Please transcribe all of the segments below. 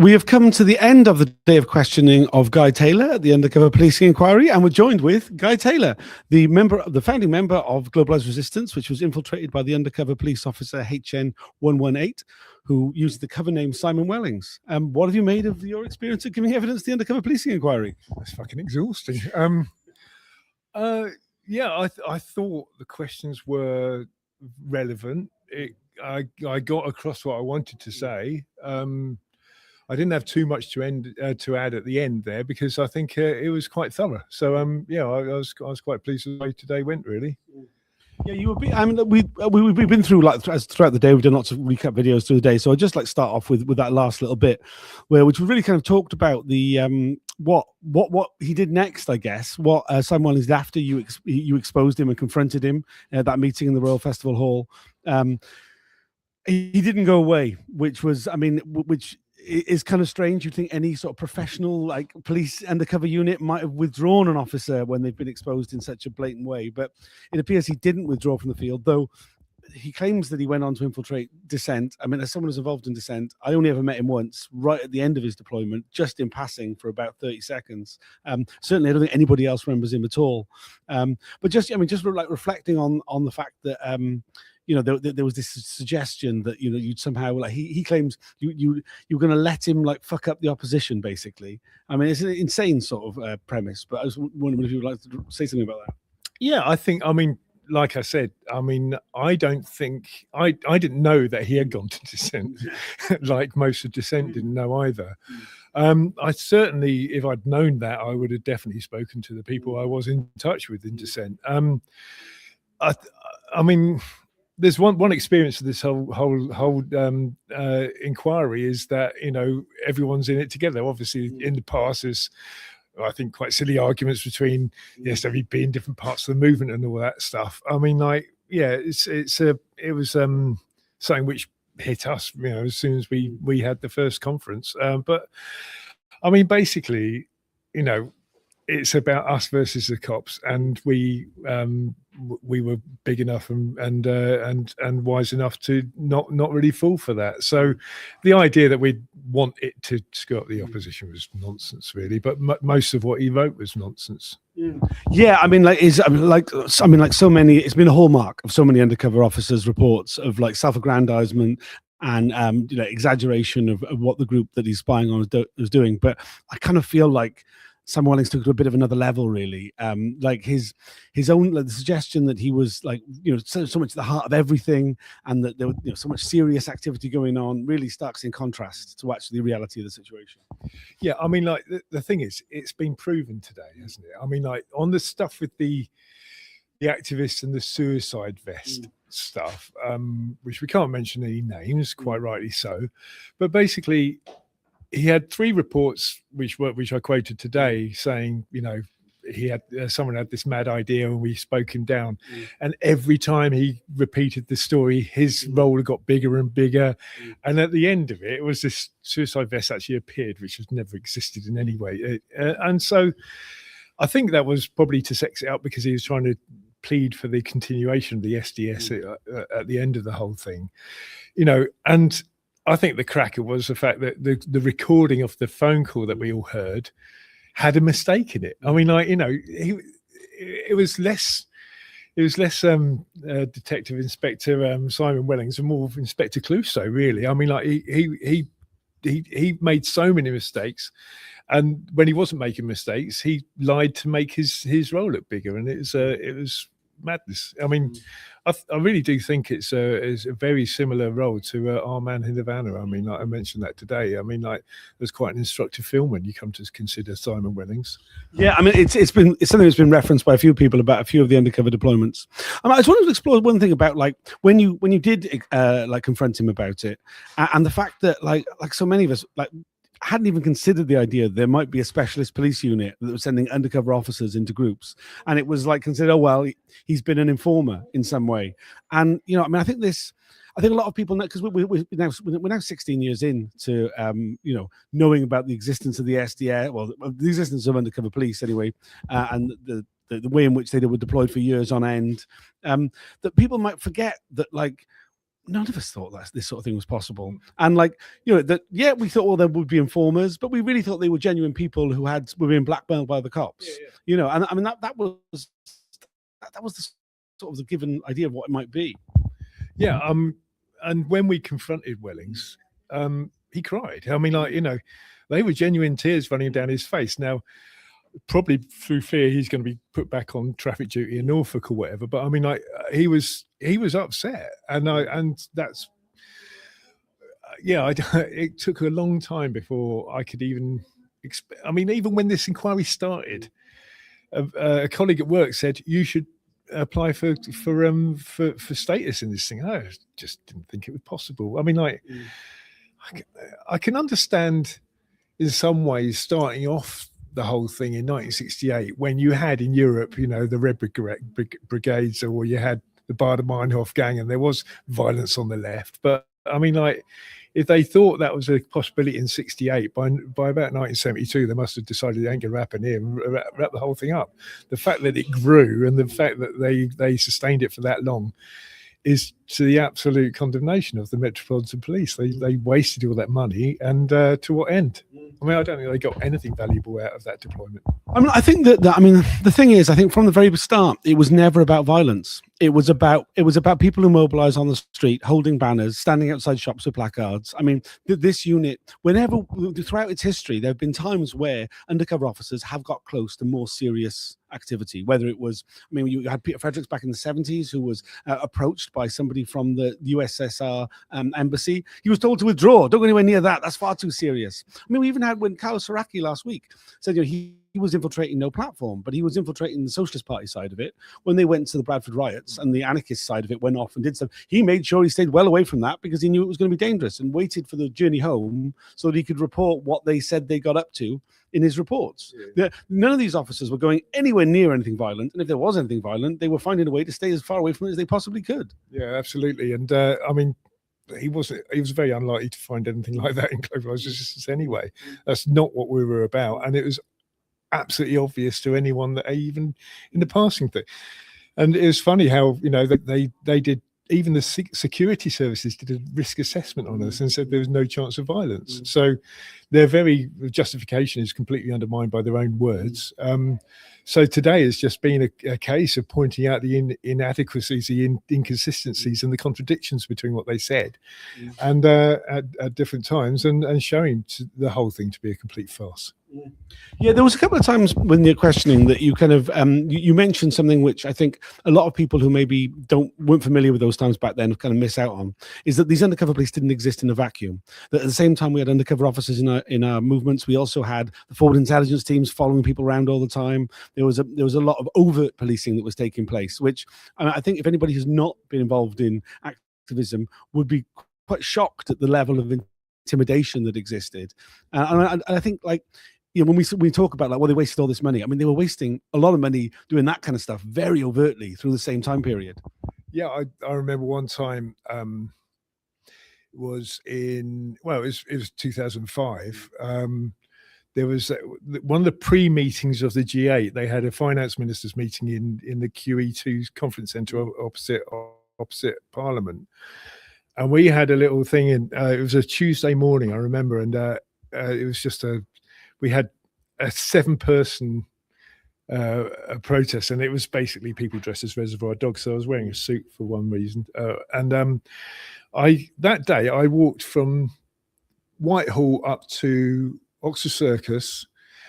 We have come to the end of the day of questioning of Guy Taylor at the Undercover Policing Inquiry, and we're joined with Guy Taylor, the founding member of Globalized Resistance, which was infiltrated by the undercover police officer HN118, who used the cover name Simon Wellings. What have you made of your experience of giving evidence to the Undercover Policing Inquiry? That's fucking exhausting. Yeah, I thought the questions were relevant. I got across what I wanted to say. I didn't have too much to add at the end there because I think it was quite thorough. So yeah, I was quite pleased with the way today went, really. Yeah, you were. I mean, we've been through throughout the day. We've done lots of recap videos through the day. So I'd just like to start off with that last little bit, which we really kind of talked about the what he did next, I guess. What Simon Wellings did after you exposed him and confronted him at that meeting in the Royal Festival Hall. He didn't go away, which was, I mean, which is kind of strange. You'd think any sort of professional like police undercover unit might have withdrawn an officer when they've been exposed in such a blatant way, but it appears he didn't withdraw from the field, though he claims that he went on to infiltrate Dissent. I mean, as someone who's involved in Dissent, I only ever met him once, right at the end of his deployment, just in passing for about 30 seconds. Certainly, I don't think anybody else remembers him at all. But just, I mean, just like reflecting on the fact that you know, there was this suggestion that, you know, you'd somehow, like, he claims you're going to let him like fuck up the opposition, basically. I mean, it's an insane sort of premise, but I was wondering if you would like to say something about that. Yeah, I mean, like I said, I mean, I don't think I didn't know that he had gone to Dissent, like most of Dissent didn't know either. I certainly, if I'd known that, I would have definitely spoken to the people I was in touch with in Dissent. I mean, there's one experience of this whole inquiry is that, you know, everyone's in it together. Obviously, in the past, there's, I think, quite silly arguments between the SWP and different parts of the movement and all that stuff. I mean, like, yeah, it was something which hit us, you know, as soon as we had the first conference. But I mean, basically, you know, it's about us versus the cops, and we were big enough and wise enough to not really fall for that. So the idea that we'd want it to screw up the opposition was nonsense, really. But most of what he wrote was nonsense. Yeah, I mean, like so many. It's been a hallmark of so many undercover officers' reports of like self-aggrandizement and you know, exaggeration of what the group that he's spying on is doing. But I kind of feel like Simon Wellings took it to a bit of another level, really. Like his own, like, the suggestion that he was, like, you know, so much at the heart of everything, and that there was, you know, so much serious activity going on, really starks in contrast to actually the reality of the situation. Yeah, I mean, like, the thing is, it's been proven today, hasn't it? I mean, like, on the stuff with the activists and the suicide vest stuff, which we can't mention any names, quite rightly so, but basically, he had 3 reports which I quoted today, saying, you know, he had someone had this mad idea and we spoke him down. And every time he repeated the story, his role got bigger and bigger. And at the end of it, it was this suicide vest actually appeared, which has never existed in any way. And so I think that was probably to sex it up because he was trying to plead for the continuation of the SDS at the end of the whole thing, you know. And I think the cracker was the fact that the recording of the phone call that we all heard had a mistake in it. I mean, like, you know, it was less Detective Inspector Simon Wellings and more Inspector Clouseau, really. I mean, like, he made so many mistakes, and when he wasn't making mistakes, he lied to make his role look bigger, and it was madness. I mean, I really do think it's a very similar role to Armand Hindavana. I mean, like I mentioned that today. I mean, like, there's quite an instructive film when you come to consider Simon Wellings. Yeah, I mean, it's something that's been referenced by a few people about a few of the undercover deployments. I just wanted to explore one thing about, like, when you did like confront him about it, and the fact that like so many of us, like, hadn't even considered the idea that there might be a specialist police unit that was sending undercover officers into groups, and it was like considered, oh well, he's been an informer in some way. And, you know, I mean, I think a lot of people know, because we're now 16 years into you know, knowing about the existence of the SDS, well, the existence of undercover police anyway, and the way in which they were deployed for years on end, that people might forget that, like, none of us thought that this sort of thing was possible. And like, that, yeah, we thought, well, there would be informers, but we really thought they were genuine people who were being blackmailed by the cops. And I mean, that was the sort of the given idea of what it might be. Yeah. And when we confronted Wellings, he cried. I mean, like, they were genuine tears running down his face. Now, probably through fear he's going to be put back on traffic duty in Norfolk or whatever. But I mean, like, he was upset, and that's it took a long time before I could even. I mean, even when this inquiry started, a colleague at work said you should apply for status in this thing. I just didn't think it was possible. I mean, like, I can understand in some ways starting off the whole thing in 1968 when you had in Europe, the Red Brigades, or you had the Baader-Meinhof gang, and there was violence on the left. But I mean, like, if they thought that was a possibility in 68, by about 1972, they must have decided it ain't going to happen here and wrap the whole thing up. The fact that it grew and the fact that they sustained it for that long is to the absolute condemnation of the Metropolitan Police. They wasted all that money, and to what end? I mean, I don't think they got anything valuable out of that deployment. I mean, I think that the thing is, I think from the very start, it was never about violence. It was about people who mobilise on the street, holding banners, standing outside shops with placards. I mean, this unit, throughout its history, there have been times where undercover officers have got close to more serious activity. Whether it was, I mean, you had Peter Fredericks back in the 70s, who was approached by somebody from the USSR embassy. He was told to withdraw. Don't go anywhere near that. That's far too serious. I mean, we even had when Carlos Saraki last week said, he was infiltrating no platform, but he was infiltrating the Socialist Party side of it. When they went to the Bradford riots and the anarchist side of it went off and did stuff, he made sure he stayed well away from that because he knew it was going to be dangerous, and waited for the journey home so that he could report what they said they got up to in his reports. None of these officers were going anywhere near anything violent, and if there was anything violent, they were finding a way to stay as far away from it as they possibly could. Yeah, absolutely. And I mean, he was very unlikely to find anything like that in globalized resistance anyway. That's not what we were about, and it was absolutely obvious to anyone that even in the passing thing. And it was funny how they did, even the security services did a risk assessment on us and said there was no chance of violence. So their very justification is completely undermined by their own words. So today has just been a case of pointing out the inadequacies, the inconsistencies, and the contradictions between what they said, and at different times, and showing the whole thing to be a complete farce. Yeah, there was a couple of times when you're questioning that you kind of you mentioned something which I think a lot of people who maybe weren't familiar with those times back then kind of miss out on, is that these undercover police didn't exist in a vacuum. That at the same time we had undercover officers in our movements, we also had the forward intelligence teams following people around all the time. There was a lot of overt policing that was taking place, which I think if anybody who's not been involved in activism would be quite shocked at the level of intimidation that existed. And I think, like, when we talk about like, well, they wasted all this money. I mean, they were wasting a lot of money doing that kind of stuff very overtly through the same time period. Yeah, I remember one time was 2005. There was one of the pre-meetings of the G8. They had a finance ministers meeting in the QE2 conference centre opposite Parliament, and we had a little thing in. It was a Tuesday morning, I remember, and it was just we had a 7-person protest, and it was basically people dressed as Reservoir Dogs. So I was wearing a suit for one reason, and that day I walked from Whitehall up to Oxford Circus,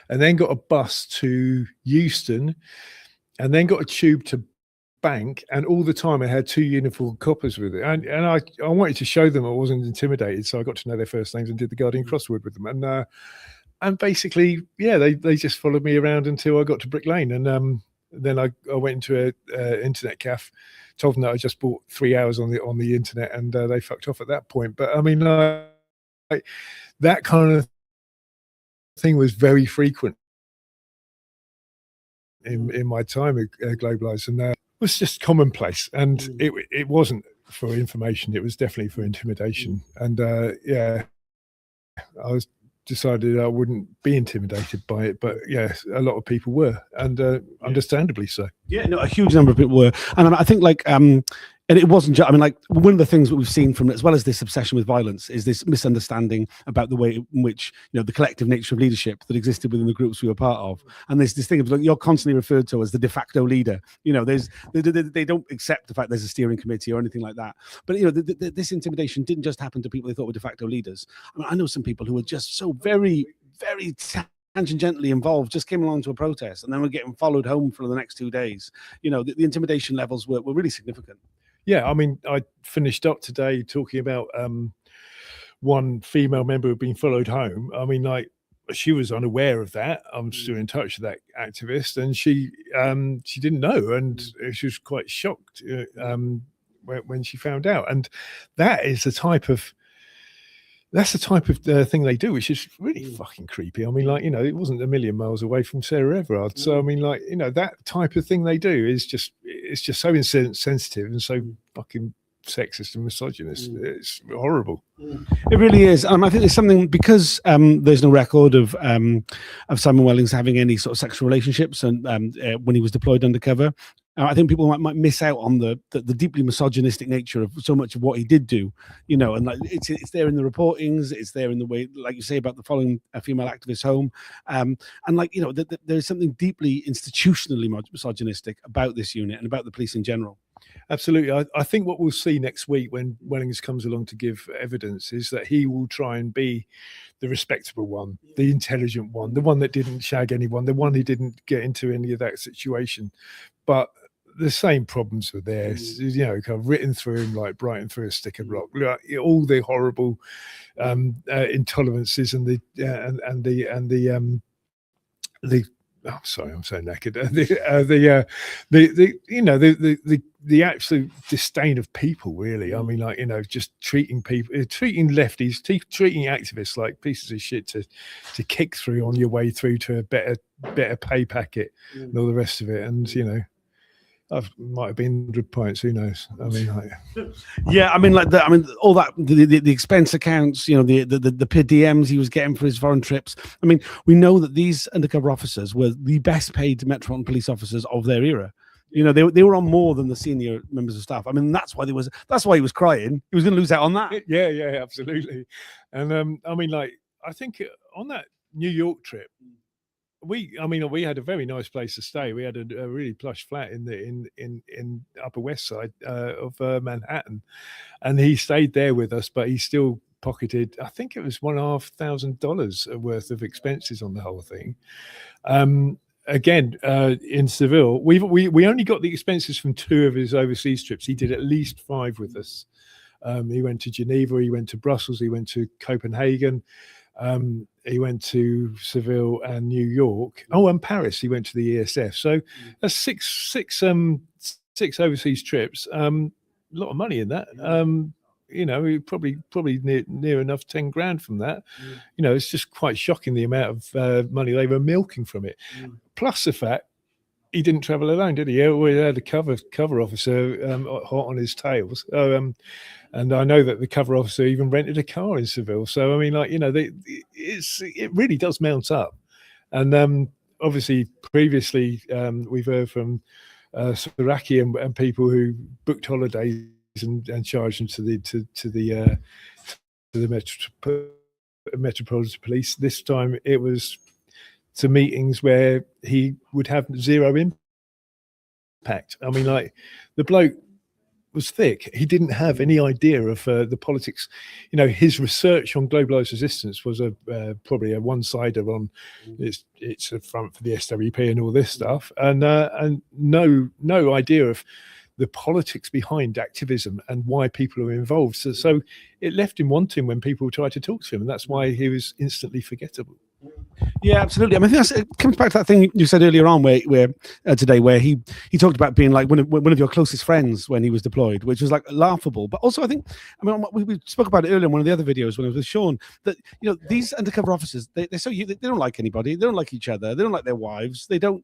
and then got a bus to Euston, and then got a tube to Bank, and all the time I had 2 uniformed coppers with it, and I wanted to show them I wasn't intimidated, so I got to know their first names and did the Guardian crossword with them, and basically, yeah, they just followed me around until I got to Brick Lane, and then I went into a internet cafe, told them that I just bought 3 hours on the internet, and they fucked off at that point. But I mean, like, that kind of thing was very frequent in my time at Globalized, and it was just commonplace, and it wasn't for information, it was definitely for intimidation. And yeah, I decided I wouldn't be intimidated by it, but yes, a lot of people were, and understandably so. Yeah, no, a huge number of people were, and I think, like, And it wasn't just, I mean, like, one of the things that we've seen from, as well as this obsession with violence, is this misunderstanding about the way in which, the collective nature of leadership that existed within the groups we were part of. And there's this thing of, like, you're constantly referred to as the de facto leader. They don't accept the fact there's a steering committee or anything like that. But, this intimidation didn't just happen to people they thought were de facto leaders. I mean, I know some people who were just so very, very tangentially involved, just came along to a protest and then were getting followed home for the next 2 days. The intimidation levels were really significant. Yeah, I mean, I finished up today talking about one female member who'd been followed home. I mean, like, she was unaware of that. I'm still in touch with that activist, and she didn't know, and she was quite shocked when she found out. And that's the type of thing they do, which is really fucking creepy. I mean, like, it wasn't a million miles away from Sarah Everard. So, I mean, like, that type of thing they do is it's just so insensitive and so fucking sexist and misogynist. It's horrible. It really is. I think there's something, because there's no record of Simon Wellings having any sort of sexual relationships, and when he was deployed undercover, I think people might miss out on the deeply misogynistic nature of so much of what he did do, and like it's there in the reportings, it's there in the way, like you say, about the following a female activist home, and like, there's something deeply institutionally misogynistic about this unit and about the police in general. Absolutely. I think what we'll see next week when Wellings comes along to give evidence is that he will try and be the respectable one, the intelligent one, the one that didn't shag anyone, the one who didn't get into any of that situation. But the same problems were there, kind of written through him like Brighton through a stick of rock. All the horrible intolerances and the oh, sorry, I'm so knackered. The absolute disdain of people, really. I mean, like, just treating people, treating lefties, treating activists like pieces of shit to kick through on your way through to a better pay packet and all the rest of it. And I might have been 100 points. Who knows? I mean, like, yeah. I mean, like all that the expense accounts. The per diems he was getting for his foreign trips. I mean, we know that these undercover officers were the best paid Metropolitan Police officers of their era. They were on more than the senior members of staff. I mean, that's why he was crying. He was going to lose out on that. Yeah, absolutely. And I mean, like, I think on that New York trip, we had a very nice place to stay. We had a really plush flat in Upper West Side of Manhattan, and he stayed there with us. But he still pocketed, I think it was $1,500 worth of expenses on the whole thing. Again, in Seville, we only got the expenses from 2 of his overseas trips. He did at least 5 with us. He went to Geneva, he went to Brussels, he went to Copenhagen. He went to Seville and New York. Oh, and Paris. He went to the ESF. So that's six overseas trips. A lot of money in that. Probably near enough 10 grand from that. It's just quite shocking the amount of money they were milking from it. Plus the fact he didn't travel alone, did he? He always had a cover officer hot on his tails. And I know that the cover officer even rented a car in Seville. So I mean, like, it really does mount up. And obviously, previously we've heard from Saraki and people who booked holidays and charged them to the Metropolitan Police. This time it was to meetings where he would have zero impact. I mean, like, the bloke was thick. He didn't have any idea of the politics. His research on globalized resistance was probably a one-sider on it's a front for the SWP and all this stuff, and no idea of the politics behind activism and why people are involved. So it left him wanting when people tried to talk to him, and that's why he was instantly forgettable. Yeah, absolutely. I mean, I think it comes back to that thing you said earlier on, where today, where he talked about being like one of your closest friends when he was deployed, which was like laughable. But also, I mean, we spoke about it earlier in one of the other videos when I was with Sean, that these undercover officers, they don't like anybody, they don't like each other, they don't like their wives, they don't.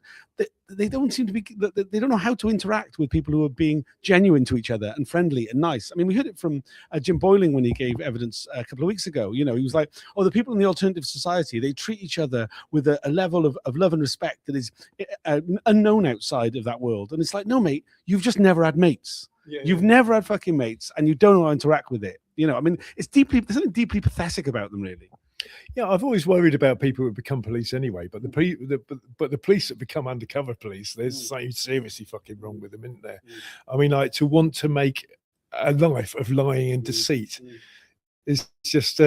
they don't seem to be, they don't know how to interact with people who are being genuine to each other and friendly and nice. I mean, we heard it from Jim Boyling when he gave evidence a couple of weeks ago. You know, he was like, oh, the people in the alternative society, they treat each other with a level of love and respect that is unknown outside of that world. And it's like, no, mate, you've just never had mates. You've never had fucking mates, and you don't know how to interact with it. You know, I mean, there's something deeply pathetic about them, really. Yeah, I've always worried about people who become police anyway, but the police that become undercover police, there's something seriously fucking wrong with them, isn't there? I mean, like, to want to make a life of lying and deceit is just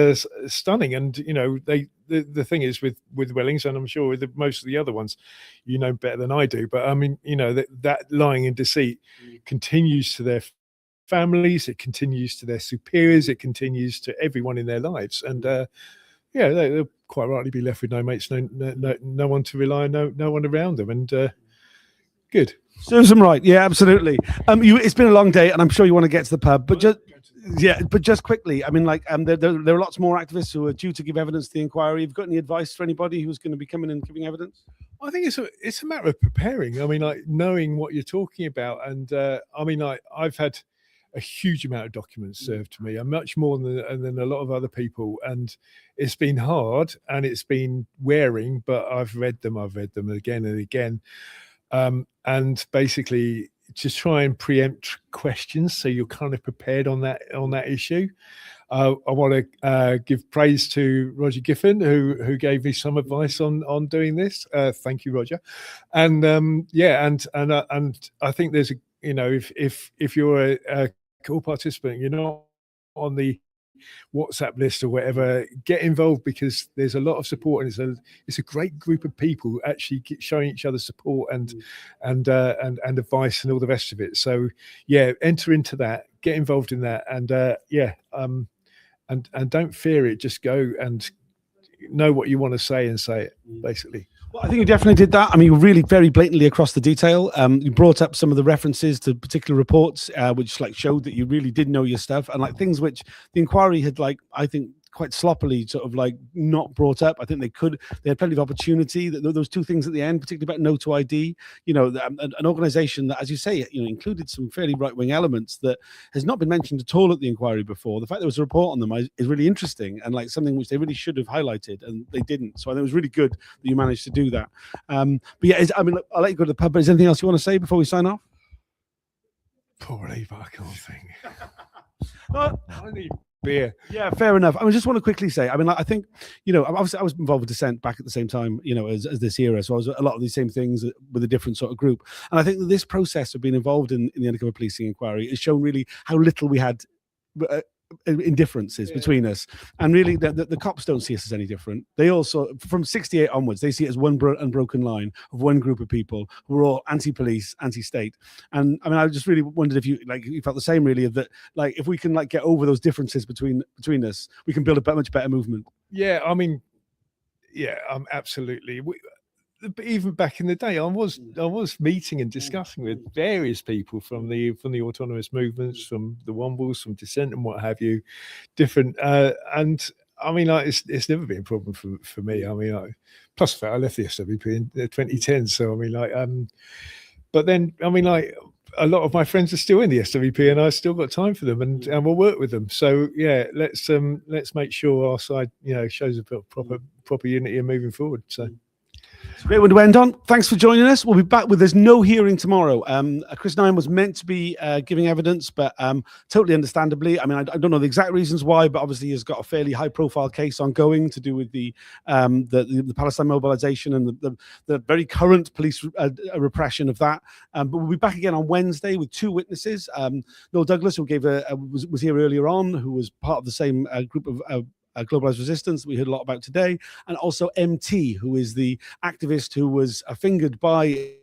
stunning. And you know, the thing is with Wellings, and I'm sure with most of the other ones, you know better than I do, but I mean, you know, that lying and deceit continues to their families, it continues to their superiors, it continues to everyone in their lives. And yeah, they'll quite rightly be left with no mates, no one to rely on, no one around them. And good. Serves them right. Yeah, absolutely. It's been a long day, and I'm sure you want to get to the pub, but just quickly, I mean, like, there are lots more activists who are due to give evidence to the inquiry. Have you got any advice for anybody who's going to be coming and giving evidence? I think it's a matter of preparing. I mean, like, knowing what you're talking about. And I mean, like, I've had a huge amount of documents served to me, and much more than a lot of other people. And it's been hard and it's been wearing, but I've read them again and again. And basically just try and preempt questions, so you're kind of prepared on that issue. I want to give praise to Roger Giffen, who gave me some advice on doing this. Thank you, Roger. And yeah, and I think there's you know, if you're a cool participant, you're not on the WhatsApp list or whatever, get involved, because there's a lot of support, and it's a great group of people actually showing each other support and advice and all the rest of it. So yeah, enter into that, get involved in that, and and don't fear it. Just go and know what you want to say and say it, basically. Well, I think you definitely did that. I mean, really very blatantly across the detail. You brought up some of the references to particular reports, which like showed that you really did know your stuff, and like things which the inquiry had, like, I think, quite sloppily sort of like not brought up. I think they had plenty of opportunity. Those two things at the end, particularly about no to ID, you know, an organization that, as you say, you know, included some fairly right-wing elements that has not been mentioned at all at the inquiry before. The fact there was a report on them is really interesting, and like something which they really should have highlighted, and they didn't. So I think it was really good that you managed to do that. But yeah, I mean, I'll let you go to the pub, but is there anything else you want to say before we sign off? Probably, but I can't think. I need beer. Yeah, fair enough. I just want to quickly say, I mean, I think, you know, obviously I was involved with Dissent back at the same time, you know, as this era. So I was a lot of these same things with a different sort of group. And I think that this process of being involved in the undercover policing inquiry has shown really how little we had indifferences between us, and really the cops don't see us as any different. They also, from 68 onwards, they see it as one unbroken line of one group of people who are all anti-police, anti-state. And I mean, I just really wondered if you felt the same, really, of that, like, if we can like get over those differences between us, we can build a much better movement. Yeah, I mean, yeah, absolutely. Even back in the day, I was meeting and discussing with various people from the autonomous movements, from the Wombles, from Dissent, and what have you, different. And I mean, like, it's never been a problem for me. I mean, plus the fact I left the SWP in 2010, so I mean, like, but then I mean, like, a lot of my friends are still in the SWP, and I've still got time for them, and we'll work with them. So yeah, let's make sure our side, you know, shows a proper unity and moving forward. So. It's a great one to end on. Thanks for joining us. We'll be back there's no hearing tomorrow. Chris Nine was meant to be giving evidence, but totally understandably, I mean, I don't know the exact reasons why, but obviously he's got a fairly high-profile case ongoing to do with the Palestine mobilization and the very current police repression of that. But we'll be back again on Wednesday with two witnesses. Noel Douglas, who was here earlier on, who was part of the same group of Globalized Resistance that we heard a lot about today, and also MT, who is the activist who was fingered by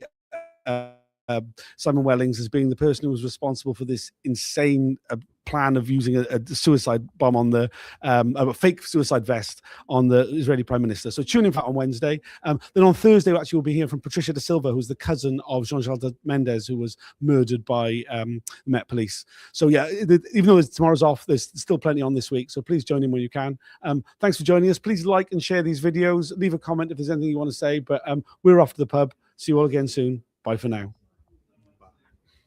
Simon Wellings as being the person who was responsible for this insane plan of using a suicide bomb on a fake suicide vest on the Israeli Prime Minister. So tune in for that on Wednesday. Then on Thursday, we'll actually be hearing from Patricia da Silva, who's the cousin of Jean-Charles Mendes, who was murdered by the Met Police. So yeah, even though tomorrow's off, there's still plenty on this week. So please join in when you can. Thanks for joining us. Please like and share these videos. Leave a comment if there's anything you want to say. But we're off to the pub. See you all again soon. Bye for now.